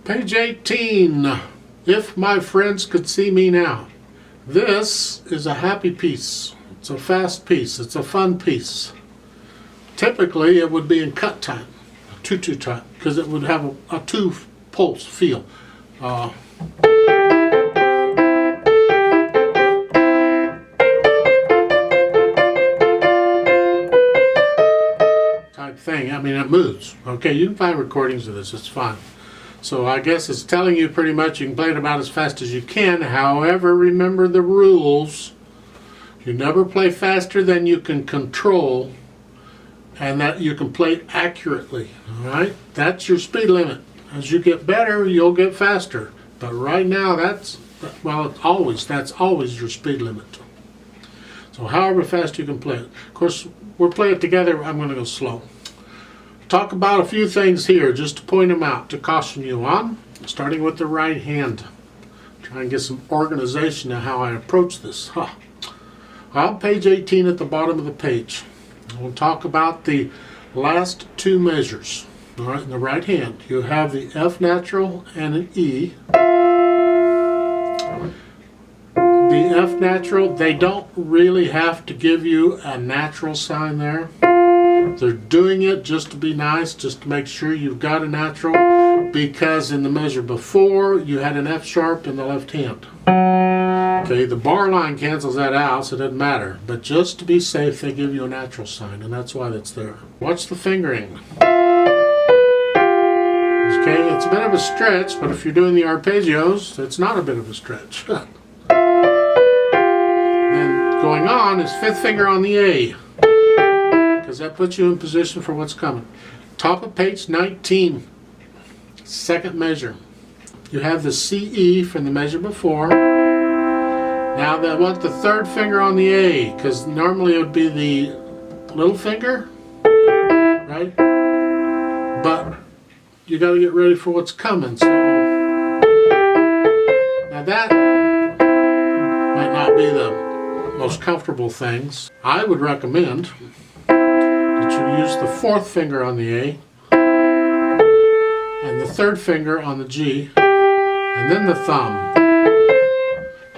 Page 18, If My Friends Could See Me Now. This is a happy piece. It's a fast piece. It's a fun piece. Typically, it would be in cut time, 2/2 time, because it would have a 2-pulse feel. Type thing. I mean, it moves. Okay, you can find recordings of this. It's fine. So I guess it's telling you pretty much you can play it about as fast as you can. However, remember the rules. You never play faster than you can control, and that you can play it accurately. All right? That's your speed limit. As you get better, you'll get faster. But right now, that's always your speed limit. So however fast you can play it. Of course, we'll play it together. I'm going to go slow. Talk about a few things here, just to point them out, to caution you on, starting with the right hand. Try and get some organization of how I approach this. On page 18 at the bottom of the page, we'll talk about the last two measures. All right, in the right hand, you have the F natural and an E. The F natural, they don't really have to give you a natural sign there. They're doing it just to be nice, just to make sure you've got a natural, because in the measure before, you had an F sharp in the left hand. Okay, the bar line cancels that out, so it doesn't matter. But just to be safe, they give you a natural sign, and that's why that's there. Watch the fingering. Okay, it's a bit of a stretch, but if you're doing the arpeggios, it's not a bit of a stretch. Then going on is fifth finger on the A, because that puts you in position for what's coming. Top of page 19, second measure. You have the CE from the measure before. Now I want the third finger on the A, because normally it would be the little finger, right? But you got to get ready for what's coming. So now that might not be the most comfortable things. I would recommend that you use the fourth finger on the A and the third finger on the G and then the thumb.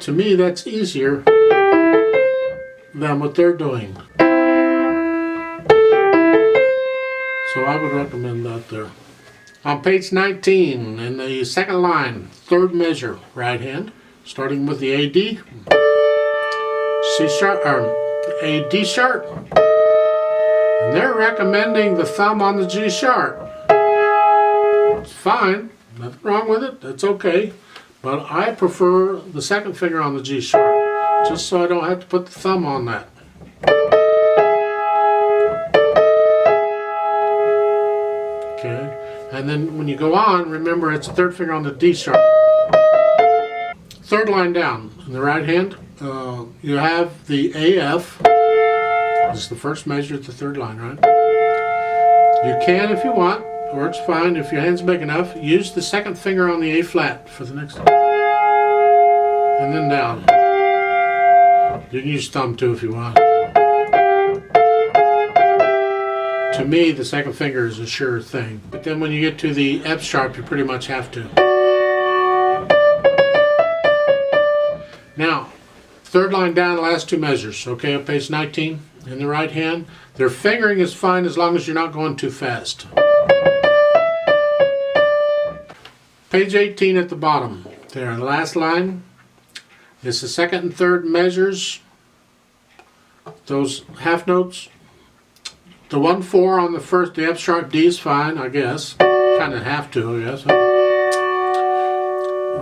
To me, that's easier than what they're doing. So I would recommend that there. On page 19, in the second line, third measure, right hand, starting with the A, D, C sharp, or A, D sharp, and they're recommending the thumb on the G sharp. It's fine, nothing wrong with it, that's okay, but I prefer the second finger on the G sharp, just so I don't have to put the thumb on that. Okay. And then when you go on, remember it's the third finger on the D sharp. Third line down, in the right hand, you have the AF. This is the first measure at the third line, right? You can, if you want, works fine. If your hand's big enough, use the second finger on the A flat for the next one. And then down. You can use thumb too if you want. To me, the second finger is a sure thing. But then when you get to the F sharp, you pretty much have to. Now, third line down, the last two measures. Okay, on page 19, in the right hand. Their fingering is fine as long as you're not going too fast. Page 18 at the bottom. There, the last line. It's the second and third measures. Those half notes. The 1/4 on the first, the F sharp D is fine, I guess. Kind of have to, I guess.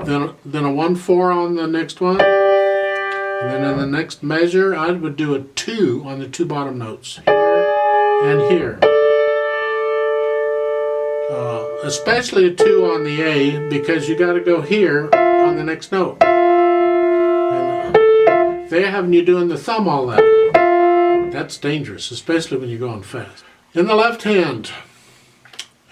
Then a 1/4 on the next one. And then in the next measure, I would do a 2 on the two bottom notes. Here and here. Especially a 2 on the A, because you got to go here on the next note. And they're having you doing the thumb all that. That's dangerous, especially when you're going fast. In the left hand,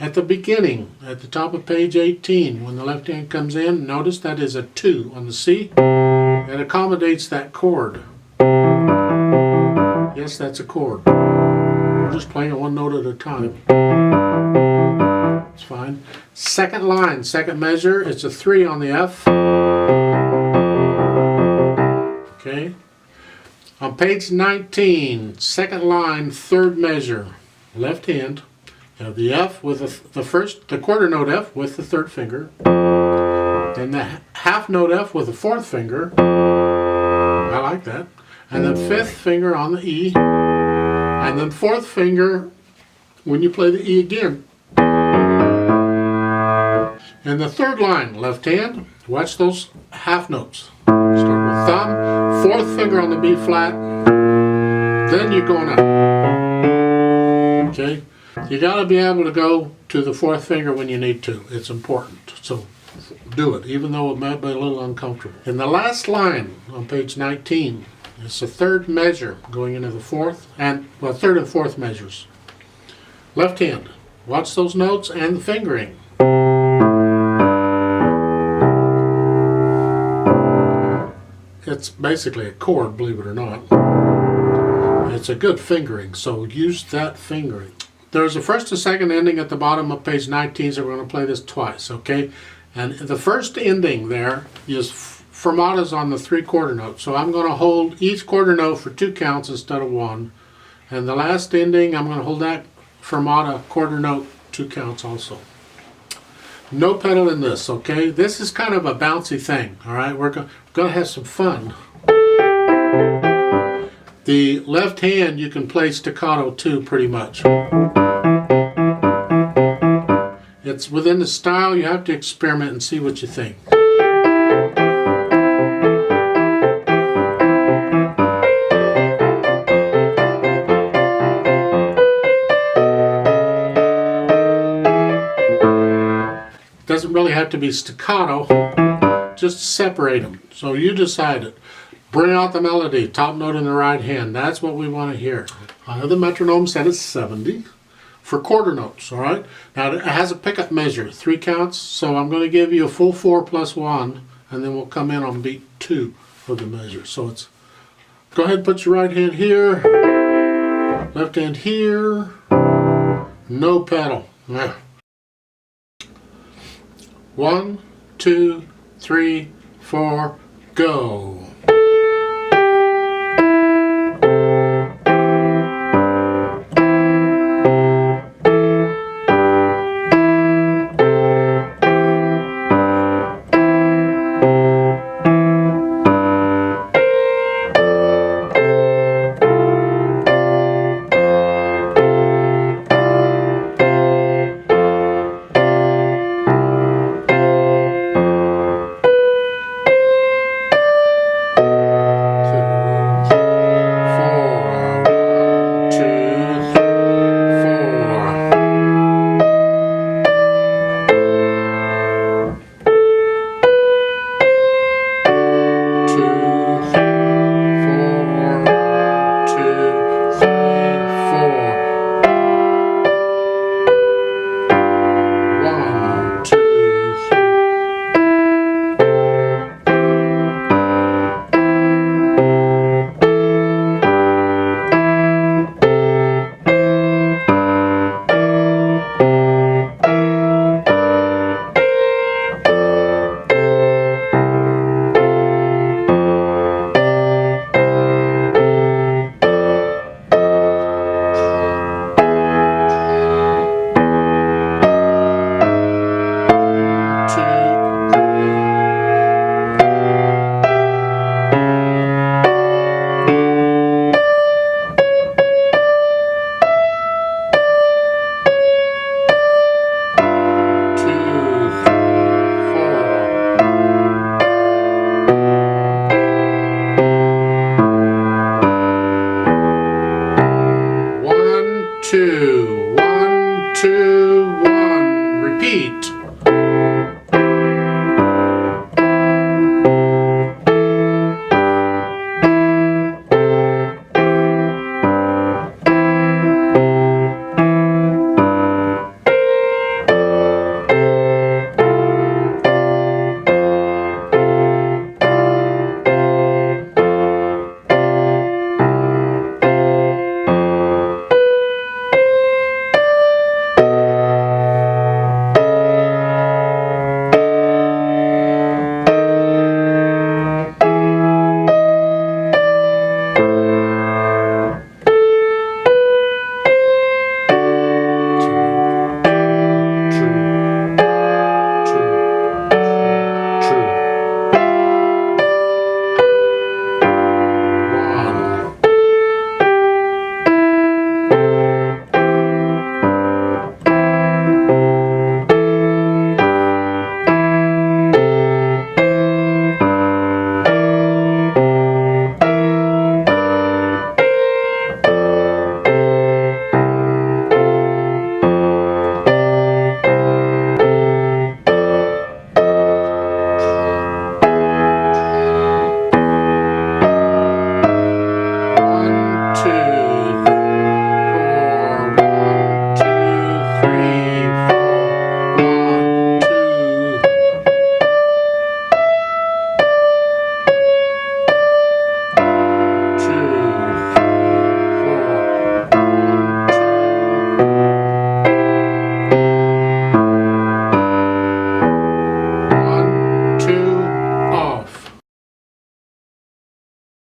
at the beginning, at the top of page 18, when the left hand comes in, notice that is a 2 on the C. That accommodates that chord. Yes, that's a chord. We're just playing it one note at a time. It's fine. Second line, second measure, it's a 3 on the F. Okay. On page 19, second line, third measure, left hand. You have the F with the quarter note F with the third finger. Then the half note F with the fourth finger. I like that. And then fifth finger on the E. And then fourth finger when you play the E again. And the third line, left hand, watch those half notes. Start with thumb, fourth finger on the B flat, then you're going up. Okay? You got to be able to go to the fourth finger when you need to. It's important. So do it, even though it might be a little uncomfortable. In the last line on page 19, it's the third measure going into the fourth, third and fourth measures. Left hand, watch those notes and the fingering. It's basically a chord, believe it or not. It's a good fingering, so use that fingering. There's a first and second ending at the bottom of page 19, so we're going to play this twice, okay? And the first ending there is fermatas on the 3 quarter notes. So I'm going to hold each quarter note for 2 counts instead of 1. And the last ending, I'm going to hold that fermata quarter note 2 counts also. No pedal in this, okay? This is kind of a bouncy thing, all right? We're going to have some fun. The left hand you can play staccato too, pretty much. It's within the style. You have to experiment and see what you think. Doesn't really have to be staccato, just separate them. So you decide it. Bring out the melody, top note in the right hand. That's what we want to hear. The metronome set is 70 for quarter notes, all right? Now it has a pickup measure, 3 counts, so I'm going to give you a full 4 plus 1, and then we'll come in on beat 2 for the measure. So it's, go ahead and put your right hand here, left hand here, no pedal. 1, 2, 3, 4, go.